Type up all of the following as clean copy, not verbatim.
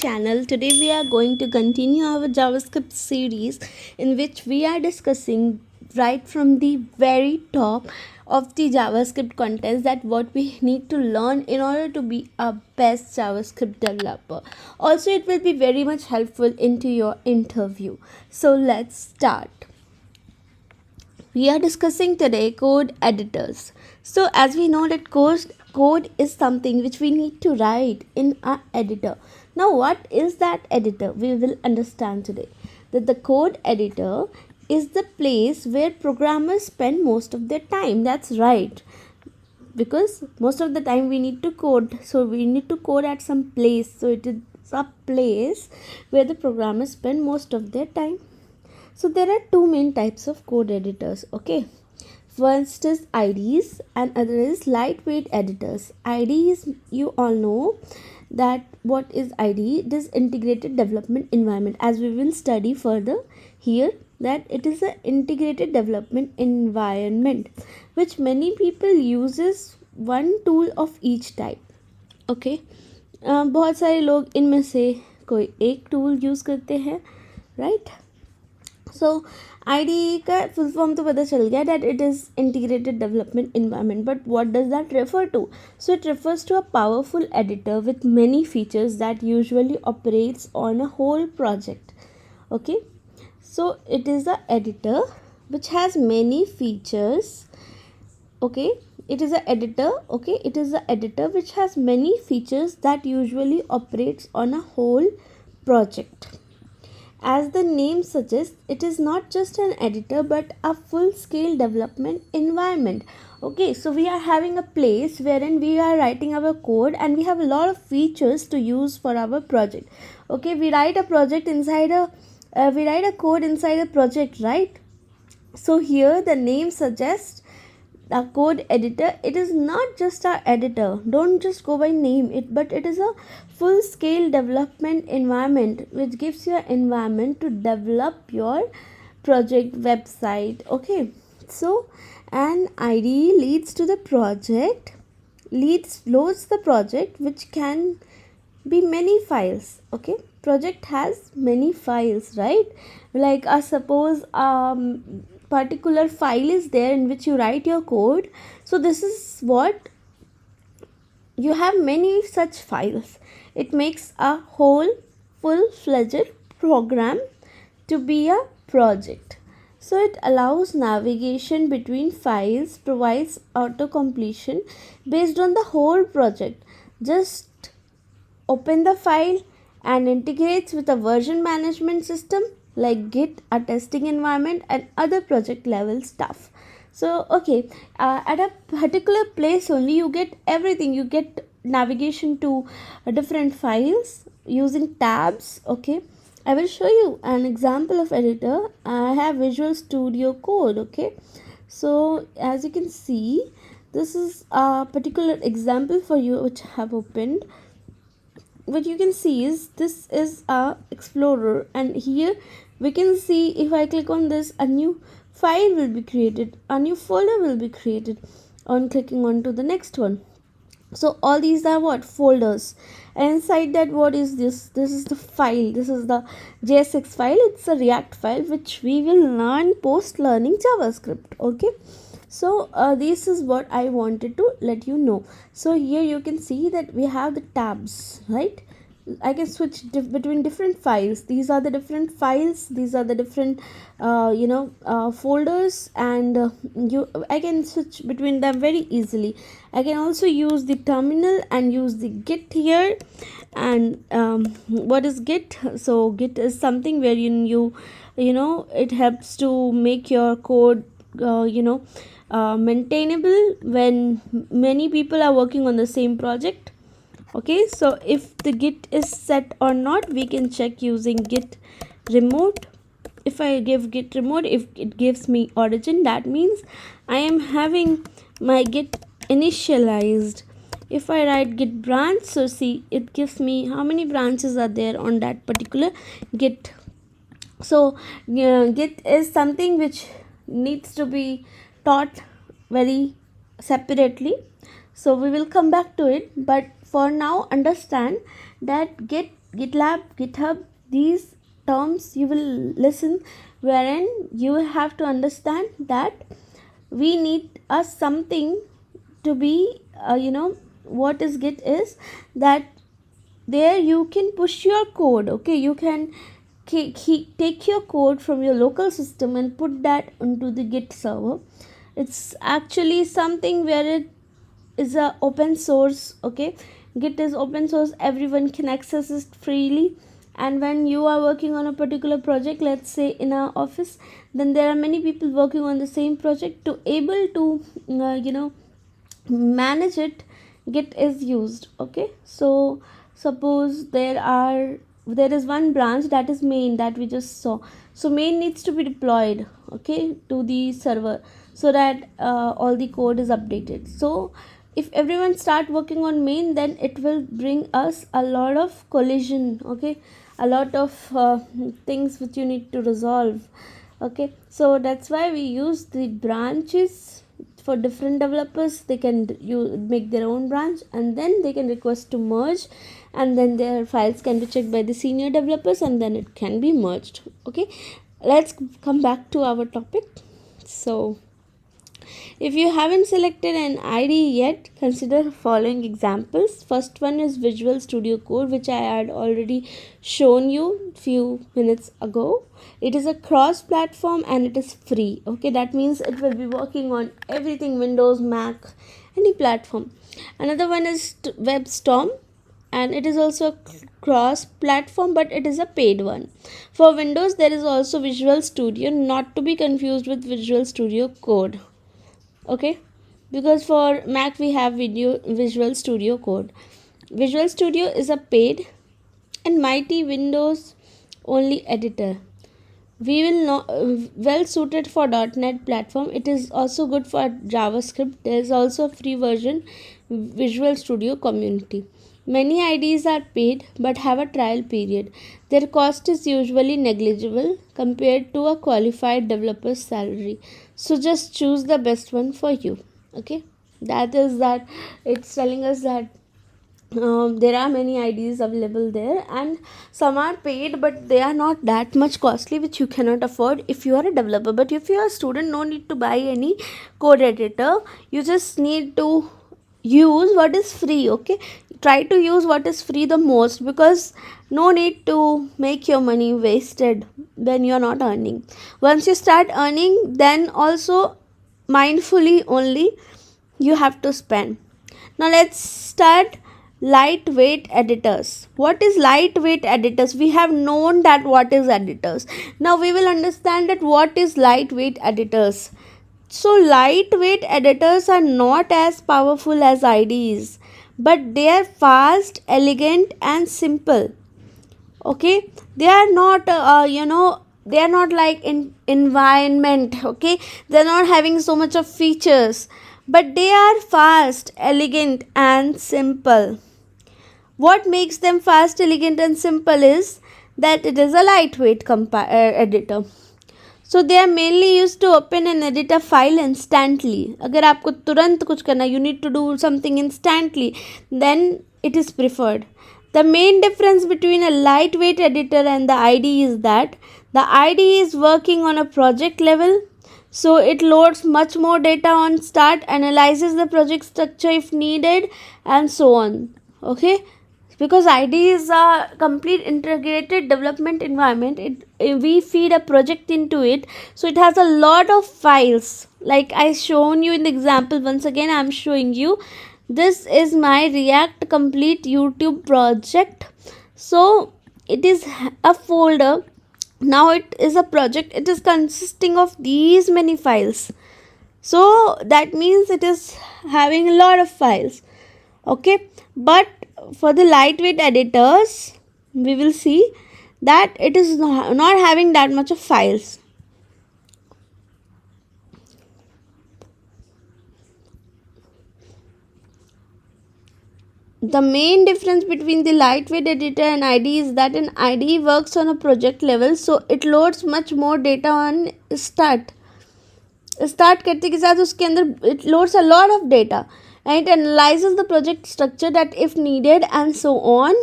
channel. Today we are going to continue our JavaScript series in which we are discussing right from the very top of the JavaScript contents that what we need to learn in order to be a best JavaScript developer. Also, it will be very much helpful into your interview. So let's start. We are discussing today code editors. So as we know that code is something which we need to write in our editor. Now what is that editor? We will understand today that the code editor is the place where programmers spend most of their time. That's right, because most of the time we need to code, so we need to code at some place. So it is a place where the programmers spend most of their time. So there are two main types of code editors. Okay, first is IDEs and other is lightweight editors. IDEs, you all know that what is IDE? It is integrated development environment, as we will study further here, that it is an integrated development environment which many people uses one tool of each type. Okay, बहुत सारे लोग इनमें से कोई एक tool use करते हैं, right? So IDE का full form तो पता चल गया that it is integrated development environment, but what does that refer to? So it refers to a powerful editor with many features that usually operates on a whole project. Okay, so it is a editor which has many features. Okay, it is a editor. Okay, it is a editor which has many features that usually operates on a whole project. As the name suggests, it is not just an editor but a full-scale development environment. Okay, so we are having a place wherein we are writing our code and we have a lot of features to use for our project. Okay, we write a code inside a project, right? So here the name suggests a code editor. It is not just a editor. Don't just go by name it, but it is a full scale development environment which gives you an environment to develop your project website. Okay, so an IDE loads the project, which can be many files. Okay, project has many files, right? Like suppose particular file is there in which you write your code. So this is what you have, many such files. It makes a whole full-fledged program to be a project. So it allows navigation between files, provides auto-completion based on the whole project. Just open the file and integrates with a version management system like Git, a testing environment, and other project level stuff. So okay, at a particular place only you get everything. You get navigation to different files using tabs. Okay, I will show you an example of editor. I have Visual Studio Code. Okay, so as you can see, this is a particular example for you which I have opened. What you can see is this is a explorer, and here we can see if I click on this, a new file will be created, a new folder will be created on clicking on to the next one. So all these are what? Folders, and inside that, what is this? This is the file. This is the JSX file. It's a React file which we will learn post learning JavaScript. Okay, so this is what I wanted to let you know. So here you can see that we have the tabs, right? I can switch between different files. These are the different files. These are the different folders, and I can switch between them very easily. I can also use the terminal and use the Git here. And what is Git? So Git is something where you it helps to make your code maintainable when many people are working on the same project. Okay, so if the Git is set or not, we can check using Git remote. If I give Git remote, if it gives me origin, that means I am having my Git initialized. If I write Git branch, so see, it gives me how many branches are there on that particular Git. So Git is something which needs to be taught very separately. So we will come back to it, but for now understand that Git GitLab, GitHub, these terms you will listen, wherein you will have to understand that we need something to be, what is Git is that there you can push your code. Okay, you can take your code from your local system and put that onto the Git server. It's actually something where it is a open source. Okay, Git is open source, everyone can access it freely. And when you are working on a particular project, let's say in our office, then there are many people working on the same project. To able to manage it, Git is used. Okay, so suppose there is one branch, that is main, that we just saw. So main needs to be deployed, okay, to the server, so that all the code is updated. So if everyone start working on main, then it will bring us a lot of collision. Okay, a lot of things which you need to resolve. Okay, so that's why we use the branches. For different developers, they can make their own branch, and then they can request to merge, and then their files can be checked by the senior developers, and then it can be merged. Okay, let's come back to our topic. So if you haven't selected an IDE yet, consider following examples. First one is Visual Studio Code, which I had already shown you few minutes ago. It is a cross-platform and it is free. Okay, that means it will be working on everything, Windows, Mac, any platform. Another one is WebStorm, and it is also a cross platform, but it is a paid one. For Windows, there is also Visual Studio, not to be confused with Visual Studio Code. Okay, because for Mac we have Visual Studio Code. Visual Studio is a paid and mighty Windows only editor. We will not well suited for .NET platform. It is also good for JavaScript. There is also a free version, Visual Studio Community. Many IDs are paid but have a trial period. Their cost is usually negligible compared to a qualified developer's salary. So just choose the best one for you. Okay, that is that. It's telling us that there are many IDs available there, and some are paid, but they are not that much costly, which you cannot afford if you are a developer. But if you are a student, no need to buy any code editor. You just need to use what is free. Okay, try to use what is free the most, because no need to make your money wasted when you are not earning. Once you start earning, then also mindfully only you have to spend. Now let's start lightweight editors. What is lightweight editors? We have known that what is editors. Now we will understand that what is lightweight editors. So lightweight editors are not as powerful as IDEs, but they are fast, elegant and simple. Okay, they are not they are not like in environment. Okay, they are not having so much of features, but they are fast, elegant and simple. What makes them fast, elegant and simple is that it is a lightweight editor. So they are mainly used to open and edit a file instantly. अगर आपको तुरंत कुछ करना, you need to do something instantly, then it is preferred. The main difference between a lightweight editor and the IDE is that the IDE is working on a project level, so it loads much more data on start, analyzes the project structure if needed, and so on. Okay, because IDE is a complete integrated development environment. We feed a project into it, so it has a lot of files. Like I shown you in the example, once again I am showing you. This is my React Complete YouTube project. So it is a folder. Now it is a project. It is consisting of these many files. So that means it is having a lot of files. Okay, but for the lightweight editors, we will see that it is not having that much of files. The main difference between the lightweight editor and IDE is that an IDE works on a project level, so it loads much more data on start करते के साथ उसके अंदर it loads a lot of data, and it analyzes the project structure that if needed and so on.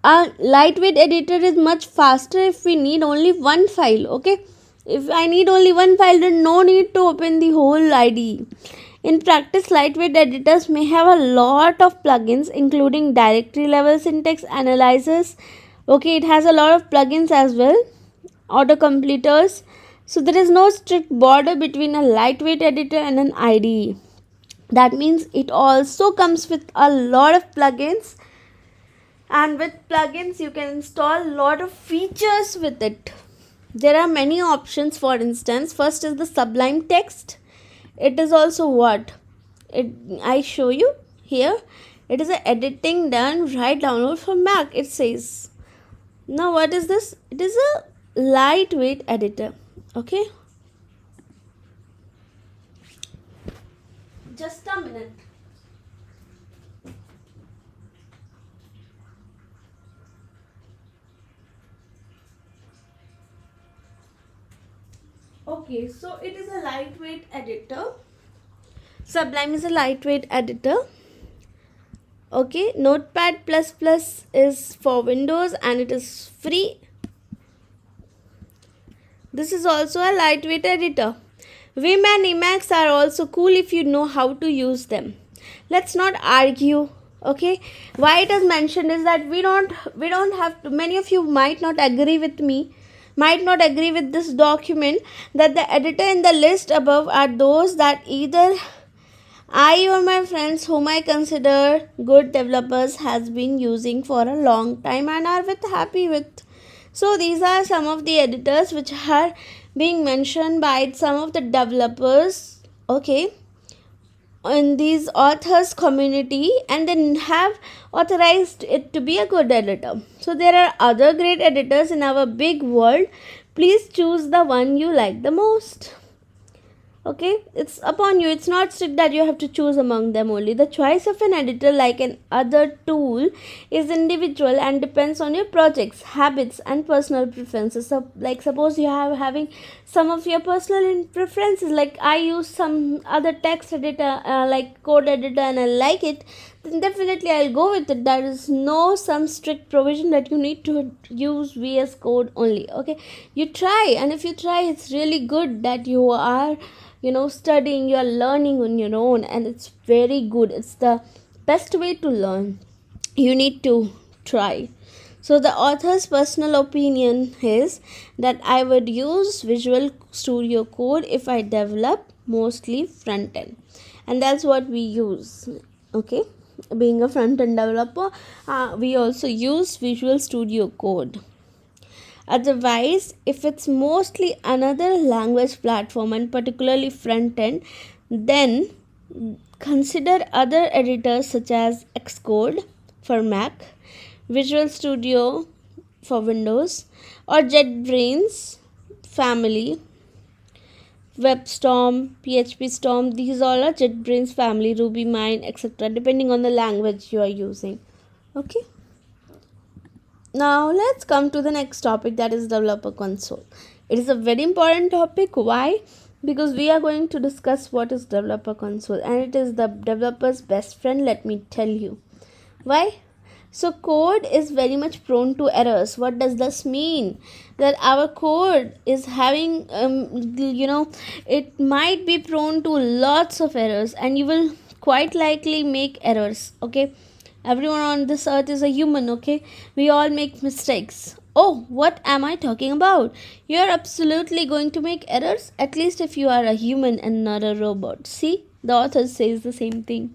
a lightweight editor is much faster if we need only one file. Okay, if I need only one file, then no need to open the whole IDE. In practice, lightweight editors may have a lot of plugins, including directory level syntax analyzers. Okay, it has a lot of plugins as well, auto completers. So there is no strict border between a lightweight editor and an IDE. That means it also comes with a lot of plugins, and with plugins you can install a lot of features with it. There are many options. For instance, first is the Sublime Text. It is also what I show you here. It is a editing done right download for Mac, it says. Now what is this? It is a lightweight editor. Okay, just a minute. Okay, so it is a lightweight editor. Sublime is a lightweight editor. Okay, Notepad++ is for Windows and it is free. This is also a lightweight editor. Vim and Emacs are also cool if you know how to use them. Let's not argue. Okay, why it is mentioned is that we don't have to. Many of you might not agree with me, might not agree with this document, that the editor in the list above are those that either I or my friends whom I consider good developers has been using for a long time and are happy with. So these are some of the editors which are being mentioned by some of the developers, okay, in these authors community, and then have authorized it to be a good editor. So there are other great editors in our big world. Please choose the one you like the most. Okay, it's upon you. It's not strict that you have to choose among them only. The choice of an editor, like an other tool, is individual and depends on your projects, habits and personal preferences. So like suppose you have having some of your personal preferences, like I use some other text editor like code editor and I like it, then definitely I'll go with it. There is no some strict provision that you need to use VS Code only. Okay, you try, and if you try, it's really good that you are studying, you are learning on your own, and it's very good. It's the best way to learn. You need to try. So the author's personal opinion is that I would use Visual Studio Code if I develop mostly front end, and that's what we use. Okay, being a front end developer, we also use Visual Studio Code. Otherwise, if it's mostly another language platform and particularly front end, then consider other editors such as Xcode for Mac, Visual Studio for Windows, or JetBrains family, WebStorm, PHP Storm. These all are JetBrains family, RubyMine, etc. depending on the language you are using. Okay. Now let's come to the next topic, that is developer console. It is a very important topic. Why? Because we are going to discuss what is developer console, and it is the developer's best friend. Let me tell you why. So code is very much prone to errors. What does this mean? That our code is having it might be prone to lots of errors, and you will quite likely make errors. Okay, everyone on this earth is a human. Okay, we all make mistakes. Oh, what am I talking about? You are absolutely going to make errors, at least if you are a human and not a robot. See, the author says the same thing.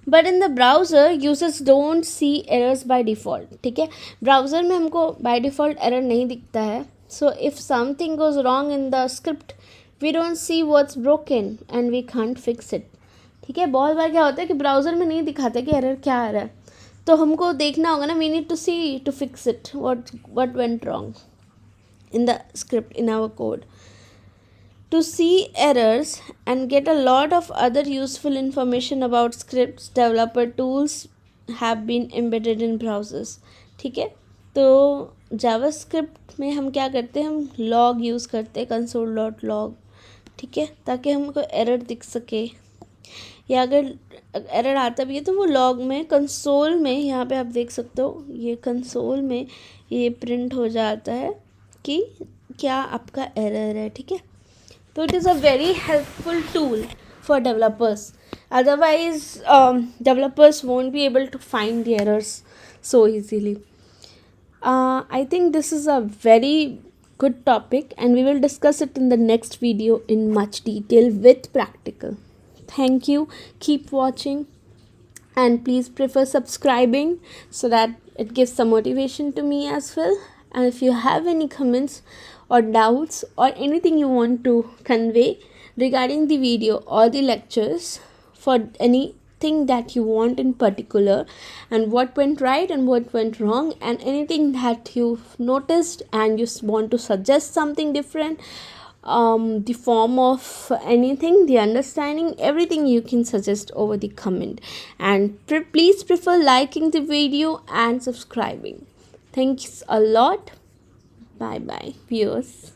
But in the browser users don't see errors by default. ठीक है, browser में हमको by default error नहीं दिखता है. So if something goes wrong in the script, we don't see what's broken and we can't fix it. ठीक है, बहुत बार क्या होता है कि ब्राउज़र में नहीं दिखाता कि एरर क्या आ रहा है, तो हमको देखना होगा ना. We need to see to fix it what went wrong in the script, in our code. To see errors and get a lot of other useful information about scripts, developer tools have been embedded in browsers. ठीक है, तो JavaScript में हम क्या करते हैं, हम log use करते हैं, console.log. ठीक है, ताकि हमको एरर दिख सके. या अगर एरर आता भी है तो वो लॉग में कंसोल में, यहाँ पे आप देख सकते हो ये कंसोल में ये प्रिंट हो जाता है कि क्या आपका एरर है, ठीक है। तो it is a very helpful tool for developers. Otherwise, developers won't be able to find the errors so easily. I think this is a very good topic, and we will discuss it in the next video in much detail with practical. Thank you. Keep watching, and please prefer subscribing so that it gives some motivation to me as well. And if you have any comments or doubts or anything you want to convey regarding the video or the lectures, for anything that you want in particular, and what went right and what went wrong, and anything that you've noticed and you want to suggest something different, the form of anything, the understanding, everything you can suggest over the comment. And please prefer liking the video and subscribing. Thanks a lot. Bye bye viewers.